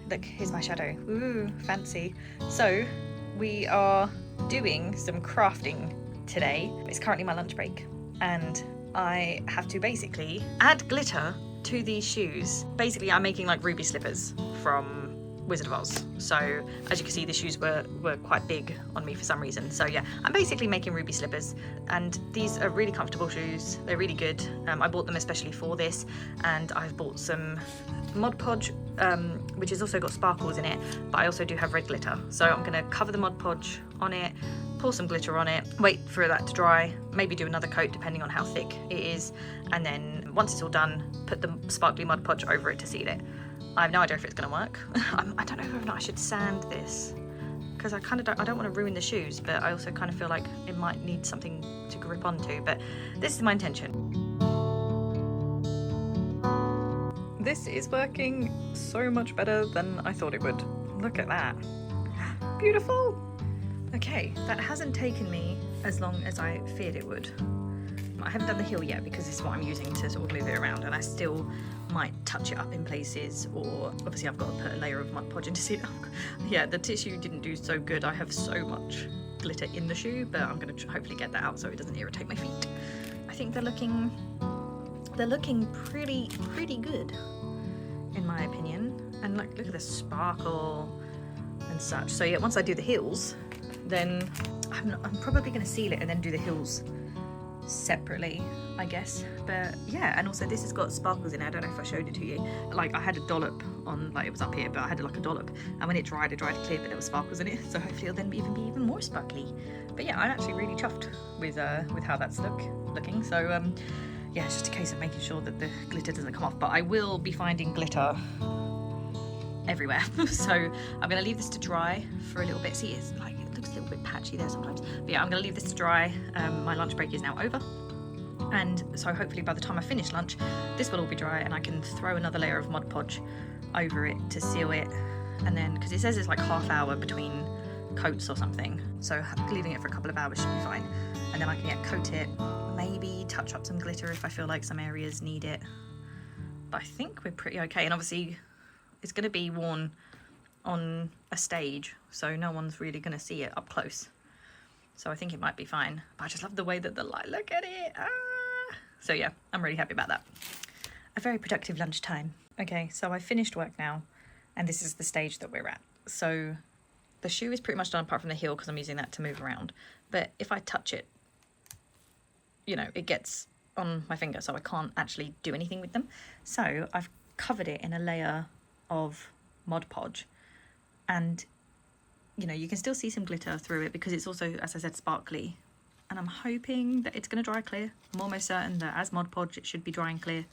look, here's my shadow. Ooh, fancy. So we are doing some crafting today. It's currently my lunch break and I have to basically add glitter to these shoes. Basically, I'm making like ruby slippers from Wizard of Oz. So as you can see, the shoes were quite big on me for some reason. So yeah, I'm basically making ruby slippers, and these are really comfortable shoes. They're really good. I bought them especially for this, and I've bought some Mod Podge, which has also got sparkles in it, but I also do have red glitter. So I'm gonna cover the Mod Podge on it, pour some glitter on it, wait for that to dry, maybe do another coat depending on how thick it is, and then once it's all done, put the sparkly Mod Podge over it to seal it. I have no idea if it's going to work. I don't know whether or not I should sand this, because I don't want to ruin the shoes, but I also kind of feel like it might need something to grip onto, but this is my intention. This is working so much better than I thought it would. Look at that. Beautiful. Okay, that hasn't taken me as long as I feared it would. I haven't done the heel yet because this is what I'm using to sort of move it around, and I still might touch it up in places, or obviously I've got to put a layer of Mod Podge into it. Yeah, the tissue didn't do so good. I have so much glitter in the shoe, but I'm going to hopefully get that out so it doesn't irritate my feet. I think they're looking pretty good in my opinion, and look at the sparkle and such. So yeah, once I do the heels, then I'm probably going to seal it and then do the heels separately, I guess. But yeah, and also this has got sparkles in it. I don't know if I showed it to you. Like I had a dollop on, like it was up here, but I had like a dollop, and when it dried clear, but there was sparkles in it. So hopefully it'll then be even more sparkly. But yeah, I'm actually really chuffed with how that's looking. So yeah, it's just a case of making sure that the glitter doesn't come off. But I will be finding glitter everywhere. So I'm gonna leave this to dry for a little bit. See, it's like it looks a little bit patchy there sometimes, but yeah, I'm gonna leave this to dry. My lunch break is now over, and so hopefully by the time I finish lunch, this will all be dry and I can throw another layer of Mod Podge over it to seal it. And then, because it says it's like half hour between coats or something, so leaving it for a couple of hours should be fine. And then I can coat it, maybe touch up some glitter if I feel like some areas need it, but I think we're pretty okay. And obviously it's going to be worn on a stage, so no one's really going to see it up close. So I think it might be fine. But I just love the way that the light, look at it. So yeah, I'm really happy about that. A very productive lunchtime. Okay, so I finished work now, and this is the stage that we're at. So the shoe is pretty much done apart from the heel because I'm using that to move around. But if I touch it, you know, it gets on my finger, so I can't actually do anything with them. So I've covered it in a layer of Mod Podge, and you know, you can still see some glitter through it because it's also, as I said, sparkly, and I'm hoping that it's going to dry clear. I'm almost certain that as Mod Podge it should be drying clear,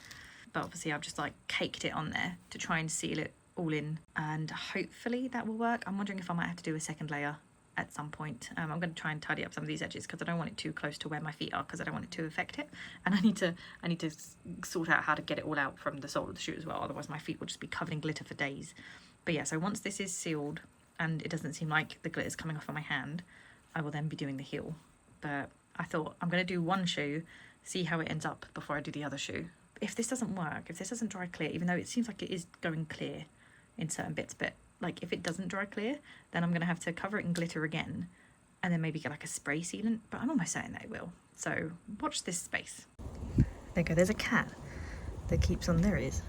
but obviously I've just like caked it on there to try and seal it all in, and hopefully that will work. I'm wondering if I might have to do a second layer at some point. I'm going to try and tidy up some of these edges because I don't want it too close to where my feet are, because I don't want it to affect it, and I need to sort out how to get it all out from the sole of the shoe as well, otherwise my feet will just be covered in glitter for days. But yeah, so once this is sealed and it doesn't seem like the glitter is coming off on my hand, I will then be doing the heel. But I thought I'm going to do one shoe, see how it ends up before I do the other shoe. If this doesn't work, if this doesn't dry clear, even though it seems like it is going clear in certain bits, but like if it doesn't dry clear, then I'm going to have to cover it in glitter again and then maybe get like a spray sealant, but I'm almost certain that it will. So watch this space. There you go, there's a cat that keeps on, there it is.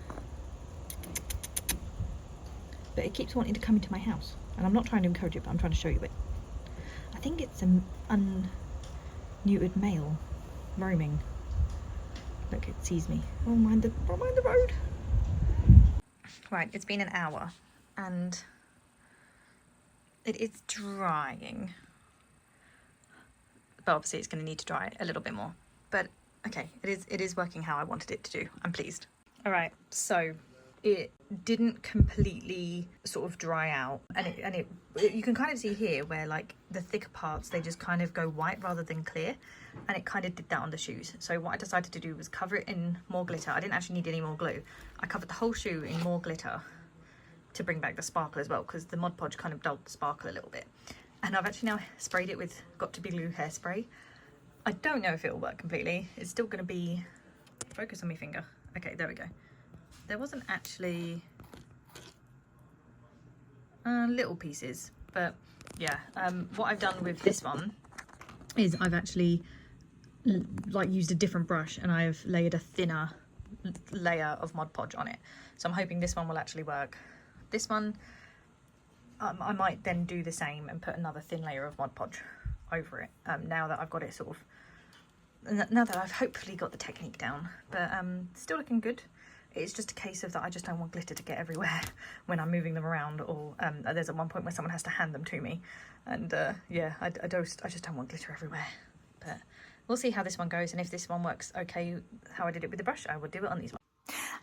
But it keeps wanting to come into my house, and I'm not trying to encourage it, but I'm trying to show you it. I think it's an unneutered male roaming. Look, it sees me. Oh, mind the road. Right, it's been an hour and it is drying, but obviously it's going to need to dry a little bit more. But okay, it is working how I wanted it to do. I'm pleased. All right, so it didn't completely sort of dry out, and it you can kind of see here where like the thicker parts, they just kind of go white rather than clear, and it kind of did that on the shoes. So what I decided to do was cover it in more glitter. I didn't actually need any more glue. I covered the whole shoe in more glitter to bring back the sparkle as well, because the Mod Podge kind of dulled the sparkle a little bit. And I've actually now sprayed it with Got To Be Glue hairspray. I don't know if it'll work completely. It's still going to be, focus on my finger. Okay, there we go. There wasn't actually little pieces. But yeah, what I've done with this one is I've actually like used a different brush and I've layered a thinner layer of Mod Podge on it. So I'm hoping this one will actually work. This one, I might then do the same and put another thin layer of Mod Podge over it, now that I've got it sort of, now that I've hopefully got the technique down. But still looking good. It's just a case of that I just don't want glitter to get everywhere when I'm moving them around, or there's at one point where someone has to hand them to me, and yeah, I just don't want glitter everywhere. But we'll see how this one goes, and if this one works okay how I did it with the brush, I will do it on these ones.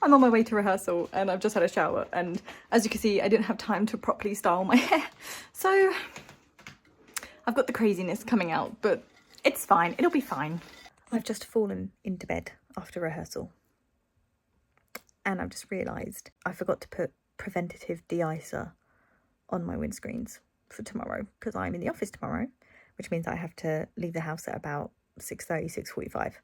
I'm on my way to rehearsal and I've just had a shower, and as you can see I didn't have time to properly style my hair, so I've got the craziness coming out, but it's fine, it'll be fine. I've just fallen into bed after rehearsal and I've just realised I forgot to put preventative de-icer on my windscreens for tomorrow, because I'm in the office tomorrow, which means I have to leave the house at about 6:30, 6:45.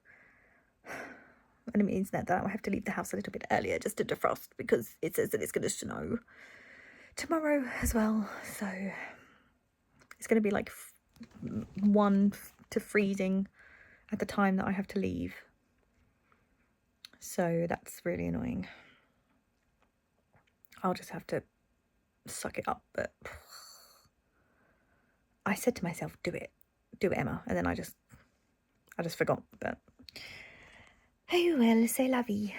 And it means that I have to leave the house a little bit earlier just to defrost, because it says that it's going to snow tomorrow as well. So it's going to be like 1 to freezing at the time that I have to leave. So that's really annoying. I'll just have to suck it up. But I said to myself, do it, Emma. And then I just forgot. But oh well, c'est la vie.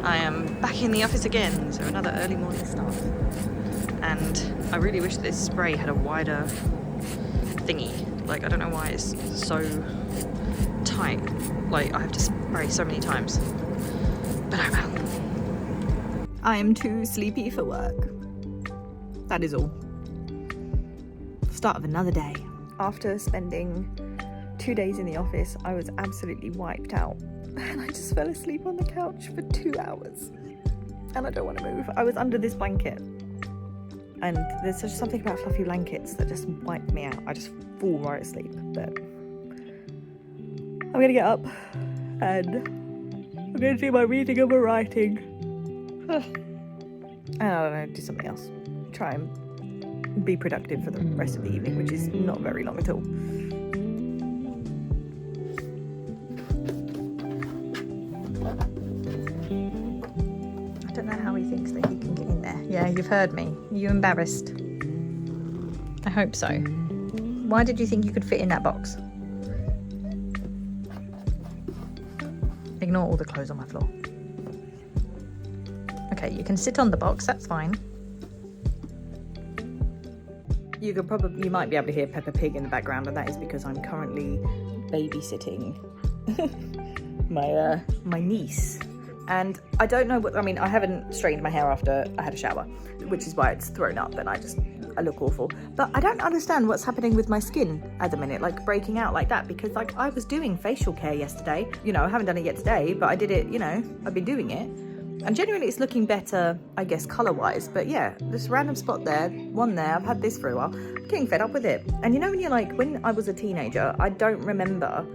I am back in the office again, so another early morning start. And I really wish this spray had a wider thingy. Like, I don't know why it's so tight. Like, I have to spray so many times. But oh well. I am too sleepy for work. That is all. Start of another day. After spending 2 days in the office, I was absolutely wiped out. And I just fell asleep on the couch for 2 hours. And I don't want to move. I was under this blanket. And there's just something about fluffy blankets that just wipe me out. I just fall right asleep. But I'm going to get up and I'm going to do my reading and my writing. And I don't know, do something else. Try and be productive for the rest of the evening, which is not very long at all. I don't know how he thinks that he can get in there. Yeah, you've heard me. Are you embarrassed? I hope so. Why did you think you could fit in that box? Ignore all the clothes on my floor. Okay, you can sit on the box, that's fine. You might be able to hear Peppa Pig in the background, and that is because I'm currently babysitting my niece. And I don't know what, I mean, I haven't straightened my hair after I had a shower, which is why it's thrown up and I look awful. But I don't understand what's happening with my skin at the minute, like breaking out like that, because like I was doing facial care yesterday. You know, I haven't done it yet today, but I did it, you know, I've been doing it. And generally it's looking better, I guess, colour-wise. But yeah, this random spot there, one there, I've had this for a while. I'm getting fed up with it. And you know when you're like, when I was a teenager, I don't remember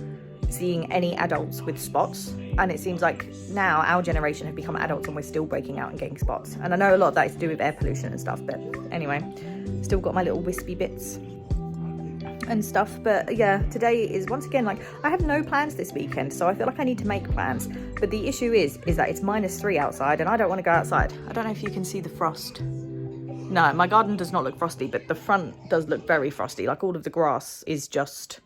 seeing any adults with spots, and it seems like now our generation have become adults and we're still breaking out and getting spots. And I know a lot of that is to do with air pollution and stuff, but anyway, still got my little wispy bits and stuff. But yeah, today is once again, like, I have no plans this weekend, so I feel like I need to make plans. But the issue is that it's -3 outside and I don't want to go outside. I don't know if you can see the frost. No, my garden does not look frosty, but the front does look very frosty. Like all of the grass is just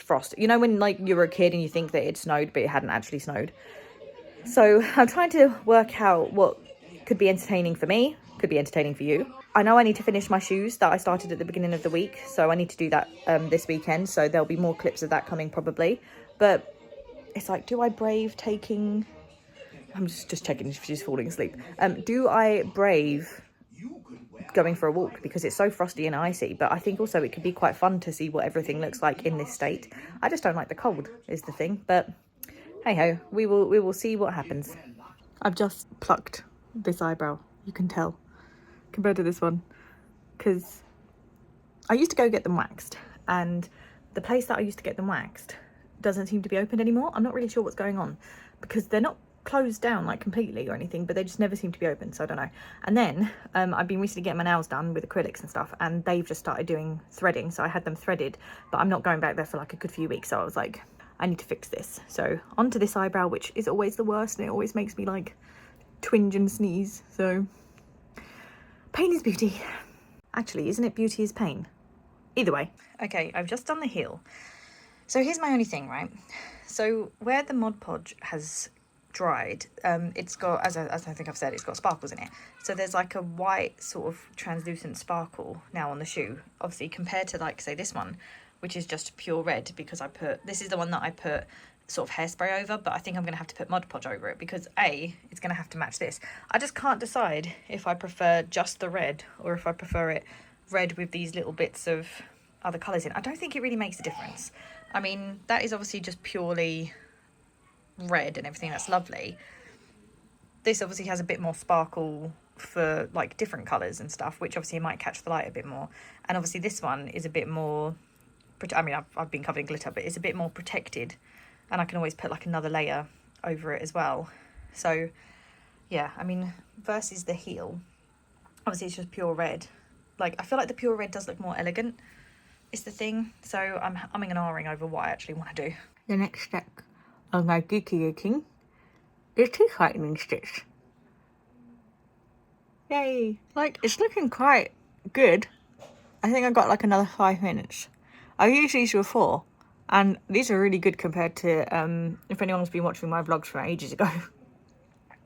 frost. You know when like you were a kid and you think that it snowed but it hadn't actually snowed? So I'm trying to work out what could be entertaining for me, could be entertaining for you. I know I need to finish my shoes that I started at the beginning of the week, so I need to do that this weekend, so there'll be more clips of that coming probably. But it's like, do I brave taking... I'm just checking if she's falling asleep. Do I brave going for a walk because it's so frosty and icy? But I think also it could be quite fun to see what everything looks like in this state. I just don't like the cold is the thing, but hey ho, we will see what happens. I've just plucked this eyebrow, you can tell, compared to this one. because I used to go get them waxed, and the place that I used to get them waxed doesn't seem to be opened anymore. I'm not really sure what's going on, because they're not closed down like completely or anything, but they just never seem to be open, so I don't know. And then I've been recently getting my nails done with acrylics and stuff, and they've just started doing threading, so I had them threaded, but I'm not going back there for like a good few weeks, so I was like, I need to fix this. So onto this eyebrow, which is always the worst, and it always makes me like twinge and sneeze. So pain is beauty. Actually, isn't it beauty is pain? Either way. Okay, I've just done the heel. So here's my only thing, right? So where the Mod Podge has dried, it's got, as I think I've said, it's got sparkles in it. So there's like a white sort of translucent sparkle now on the shoe, obviously, compared to like, say, this one, which is just pure red, because this is the one that I put sort of hairspray over, but I think I'm going to have to put Mod Podge over it, because A, it's going to have to match this. I just can't decide if I prefer just the red, or if I prefer it red with these little bits of other colours in. I don't think it really makes a difference. I mean, that is obviously just purely red and everything, that's lovely. This obviously has a bit more sparkle for like different colours and stuff, which obviously might catch the light a bit more. And obviously this one is a bit more, I mean, I've been covered in glitter, but it's a bit more protected, and I can always put like another layer over it as well. So yeah, I mean, versus the heel, obviously it's just pure red. Like, I feel like the pure red does look more elegant, is the thing. So I'm umming and ahhing over what I actually want to do. The next step of my geeky king is teeth whitening stitch. Yay! Like, it's looking quite good. I think I got like another 5 minutes. I used these before, and these are really good compared to, if anyone's been watching my vlogs from ages ago,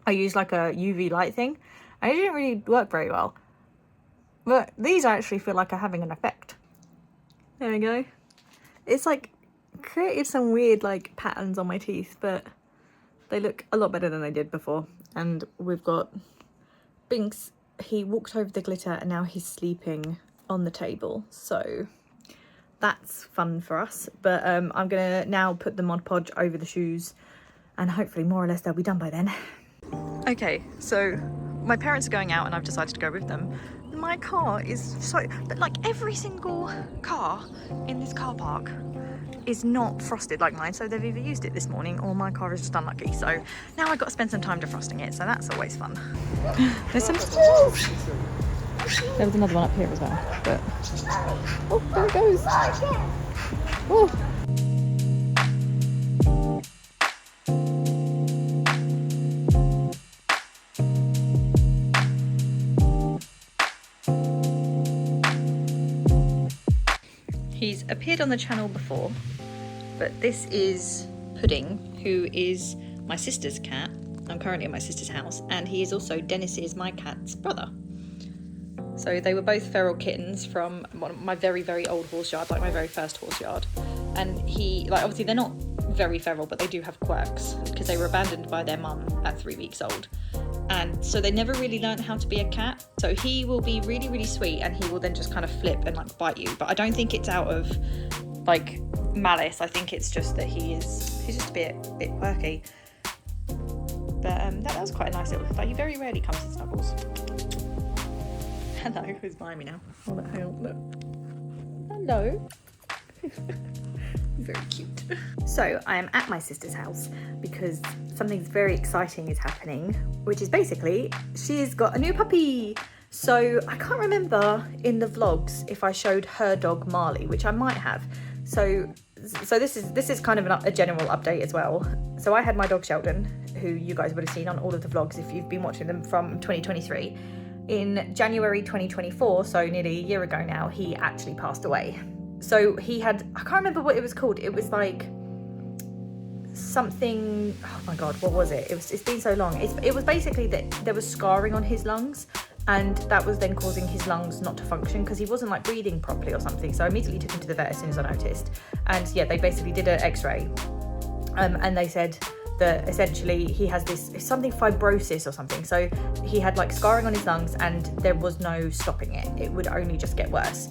I used like a UV light thing, and it didn't really work very well. But these I actually feel like are having an effect. There we go. It's like created some weird like patterns on my teeth, but they look a lot better than they did before. And we've got Binks. He walked over the glitter and now he's sleeping on the table. So that's fun for us. But I'm gonna now put the Mod Podge over the shoes, and hopefully more or less they'll be done by then. Okay, so my parents are going out and I've decided to go with them. My car is but like every single car in this car park is not frosted like mine, so they've either used it this morning or my car is just unlucky. So now I've got to spend some time defrosting it, so that's always fun. There's some squirrels. There was another one up here as well, but oh, there it goes. Oh. He's appeared on the channel before, but this is Pudding, who is my sister's cat. I'm currently at my sister's house, and he is also Dennis's, my cat's, brother. So they were both feral kittens from my very, very old horse yard, like my very first horse yard. And he, like, obviously they're not very feral, but they do have quirks because they were abandoned by their mum at 3 weeks old. And so they never really learned how to be a cat. So he will be really, really sweet, and he will then just kind of flip and like bite you. But I don't think it's out of like malice. I think it's just that he's just a bit quirky. But that was quite a nice little, like, he very rarely comes and snuggles. Hello, who's behind me now? Oh, hang on, look. Hello. Very cute. So I am at my sister's house because something very exciting is happening, which is basically she's got a new puppy. So I can't remember in the vlogs if I showed her dog Marley, which I might have. So this is kind of a general update as well. So I had my dog Sheldon, who you guys would have seen on all of the vlogs if you've been watching them from 2023. In January 2024, so nearly a year ago now, he actually passed away. So he had, I can't remember what it was called. It was like something, oh my God, what was it? It's been so long. It was basically that there was scarring on his lungs, and that was then causing his lungs not to function because he wasn't like breathing properly or something. So I immediately took him to the vet as soon as I noticed. And yeah, they basically did an x-ray and they said that essentially he has this something fibrosis or something. So he had like scarring on his lungs and there was no stopping it. It would only just get worse.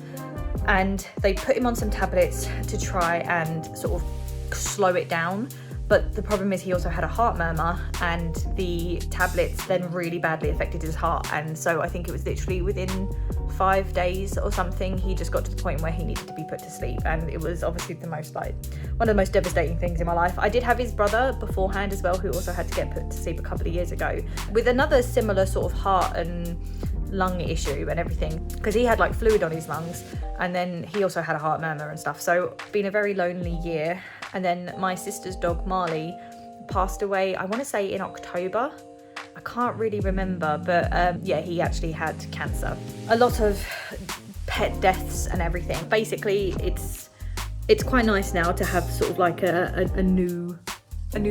And they put him on some tablets to try and sort of slow it down. But the problem is he also had a heart murmur, and the tablets then really badly affected his heart. And so I think it was literally within 5 days or something, he just got to the point where he needed to be put to sleep. And it was obviously the most, like, one of the most devastating things in my life. I did have his brother beforehand as well, who also had to get put to sleep a couple of years ago with another similar sort of heart and lung issue and everything, because he had like fluid on his lungs, and then he also had a heart murmur and stuff. So been a very lonely year. And then my sister's dog Marley passed away, I want to say in October. I can't really remember, but yeah, he actually had cancer. A lot of pet deaths and everything. Basically, it's quite nice now to have sort of like a new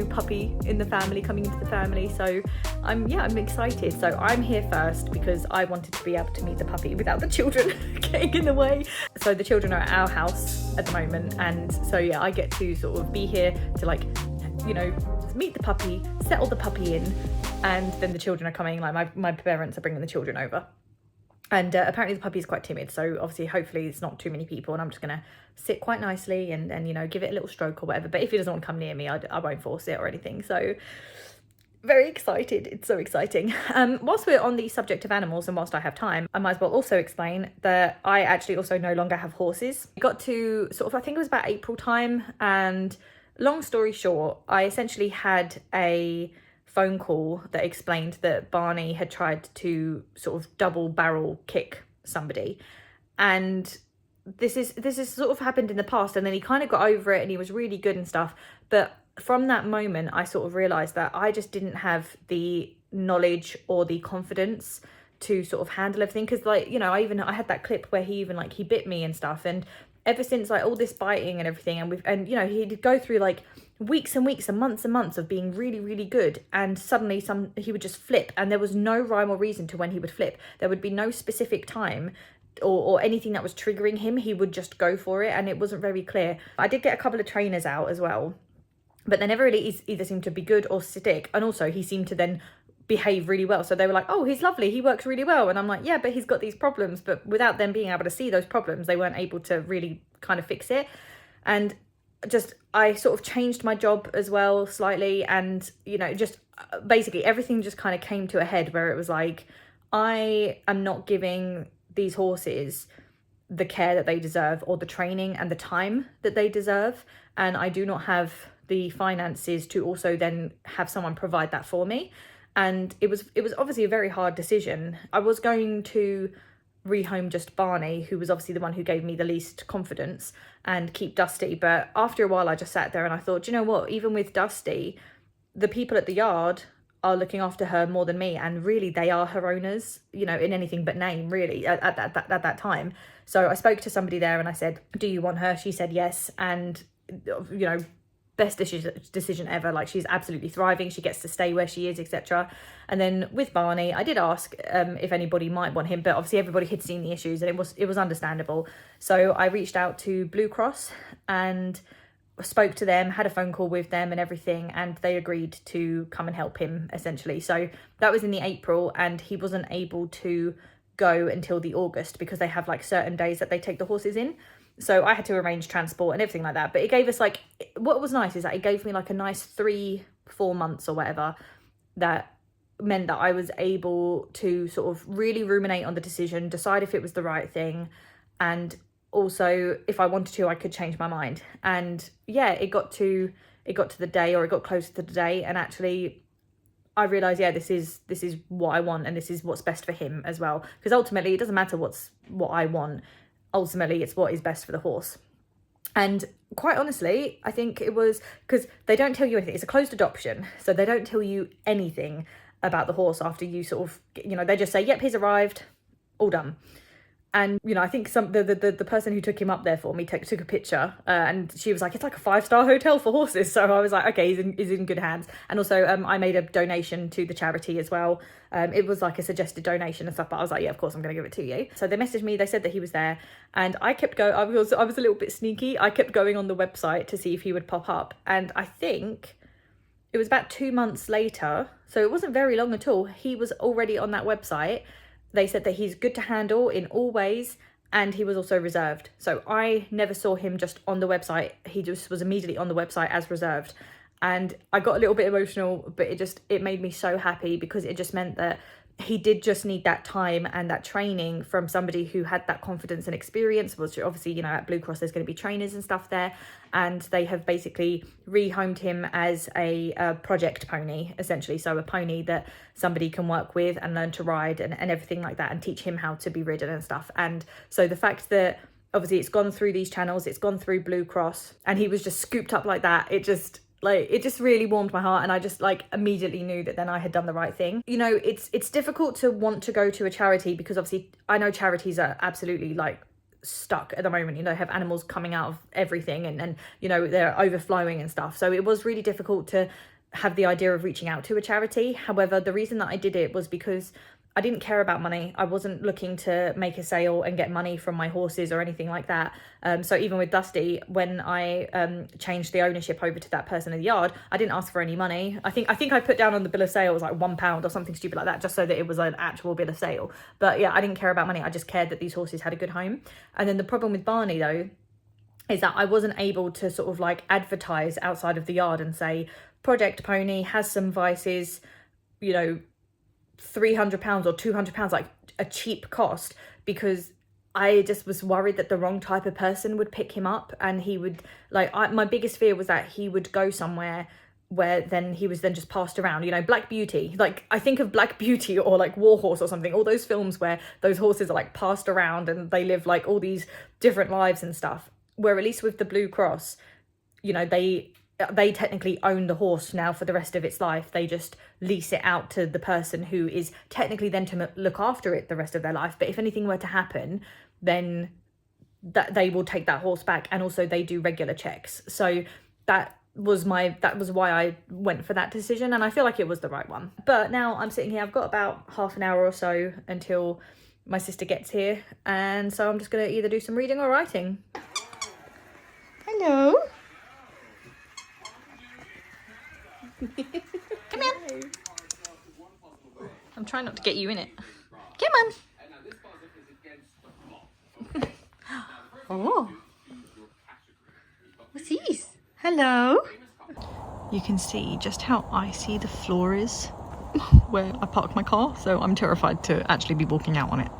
puppy in the family, coming into the family. So I'm excited. So I'm here first because I wanted to be able to meet the puppy without the children getting in the way. So the children are at our house at the moment, and so yeah, I get to sort of be here to, like, you know, meet the puppy, settle the puppy in, and then the children are coming. Like my parents are bringing the children over. And apparently the puppy is quite timid, so obviously hopefully it's not too many people, and I'm just gonna sit quite nicely and you know, give it a little stroke or whatever. But if he doesn't want to come near me, I won't force it or anything. So very excited. It's so exciting. Whilst we're on the subject of animals, and whilst I have time, I might as well also explain that I actually also no longer have horses. I got to sort of, I think it was about April time, and long story short, I essentially had a phone call that explained that Barney had tried to sort of double barrel kick somebody, and this is sort of happened in the past, and then he kind of got over it and he was really good and stuff. But from that moment, I sort of realized that I just didn't have the knowledge or the confidence to sort of handle everything, because, like, you know, I had that clip where he even, like, he bit me and stuff, and ever since, like, all this biting and everything, and you know, he'd go through like weeks and weeks and months of being really, really good, and suddenly he would just flip, and there was no rhyme or reason to when he would flip. There would be no specific time or anything that was triggering him. He would just go for it, and it wasn't very clear. I did get a couple of trainers out as well, but they never really either seemed to be good or stick, and also he seemed to then behave really well. So they were like, oh, he's lovely, he works really well, and I'm like, yeah, but he's got these problems. But without them being able to see those problems, they weren't able to really kind of fix it. And just, I sort of changed my job as well slightly, and you know, just basically everything just kind of came to a head where it was like, I am not giving these horses the care that they deserve, or the training and the time that they deserve, and I do not have the finances to also then have someone provide that for me. And it was obviously a very hard decision. I was going to rehome just Barney, who was obviously the one who gave me the least confidence, and keep Dusty. But after a while, I just sat there and I thought, do you know what? Even with Dusty, the people at the yard are looking after her more than me, and really they are her owners, you know, in anything but name, really, at that time. So I spoke to somebody there and I said, do you want her? She said yes. And, you know, best decision ever. Like, she's absolutely thriving, she gets to stay where she is, etc. And then with Barney, I did ask if anybody might want him, but obviously everybody had seen the issues, and it was understandable. So I reached out to Blue Cross and spoke to them, had a phone call with them and everything, and they agreed to come and help him, essentially. So that was in the April, and he wasn't able to go until the August, because they have like certain days that they take the horses in. So I had to arrange transport and everything like that. But it gave us, like, what was nice is that it gave me like a nice 3-4 months or whatever, that meant that I was able to sort of really ruminate on the decision, decide if it was the right thing, and also if I wanted to, I could change my mind. And yeah, it got to the day, or it got closer to the day, and actually I realized, yeah, this is what I want, and this is what's best for him as well, because ultimately it doesn't matter what I want. Ultimately, it's what is best for the horse. And quite honestly, I think it was because they don't tell you anything. It's a closed adoption, so they don't tell you anything about the horse after you sort of, you know, they just say, yep, he's arrived, all done. And, you know, I think the person who took him up there for me took a picture, and she was like, it's like a 5-star hotel for horses. So I was like, okay, he's in good hands. And also I made a donation to the charity as well. It was like a suggested donation and stuff, but I was like, yeah, of course I'm going to give it to you. So they messaged me, they said that he was there, and I kept going. I was a little bit sneaky. I kept going on the website to see if he would pop up. And I think it was about 2 months later, so it wasn't very long at all, he was already on that website. They said that he's good to handle in all ways, and he was also reserved. So I never saw him just on the website. He just was immediately on the website as reserved. And I got a little bit emotional, but it made me so happy, because it just meant that he did just need that time and that training from somebody who had that confidence and experience, which obviously, you know, at Blue Cross there's going to be trainers and stuff there, and they have basically rehomed him as a project pony, essentially. So a pony that somebody can work with and learn to ride and everything like that, and teach him how to be ridden and stuff. And so the fact that obviously it's gone through these channels, it's gone through Blue Cross, and he was just scooped up like that, it just really warmed my heart, and I just like immediately knew that then I had done the right thing. You know, it's difficult to want to go to a charity, because obviously I know charities are absolutely like stuck at the moment. You know, they have animals coming out of everything, and you know, they're overflowing and stuff. So it was really difficult to have the idea of reaching out to a charity. However, the reason that I did it was because I didn't care about money. I wasn't looking to make a sale and get money from my horses or anything like that. So even with Dusty, when I changed the ownership over to that person in the yard, I didn't ask for any money. I think I put down on the bill of sale was like £1 or something stupid like that, just so that it was an actual bill of sale. But yeah, I didn't care about money. I just cared that these horses had a good home. And then the problem with Barney though, is that I wasn't able to sort of like advertise outside of the yard and say, Project Pony has some vices, you know, £300 or £200, like a cheap cost, because I just was worried that the wrong type of person would pick him up, and he would like, my biggest fear was that he would go somewhere where then he was then just passed around. You know, Black Beauty, like I think of Black Beauty or like War Horse or something, all those films where those horses are like passed around and they live like all these different lives and stuff, where at least with the Blue Cross, you know, they technically own the horse now for the rest of its life. They just lease it out to the person who is technically then to look after it the rest of their life. But if anything were to happen, then that they will take that horse back, and also they do regular checks. So that was why I went for that decision, and I feel like it was the right one. But now I'm sitting here, I've got about half an hour or so until my sister gets here, and so I'm just gonna either do some reading or writing. Hello. Come here. I'm trying not to get you in it. Come on. Oh. What's this? Hello. You can see just how icy the floor is where I park my car, so I'm terrified to actually be walking out on it.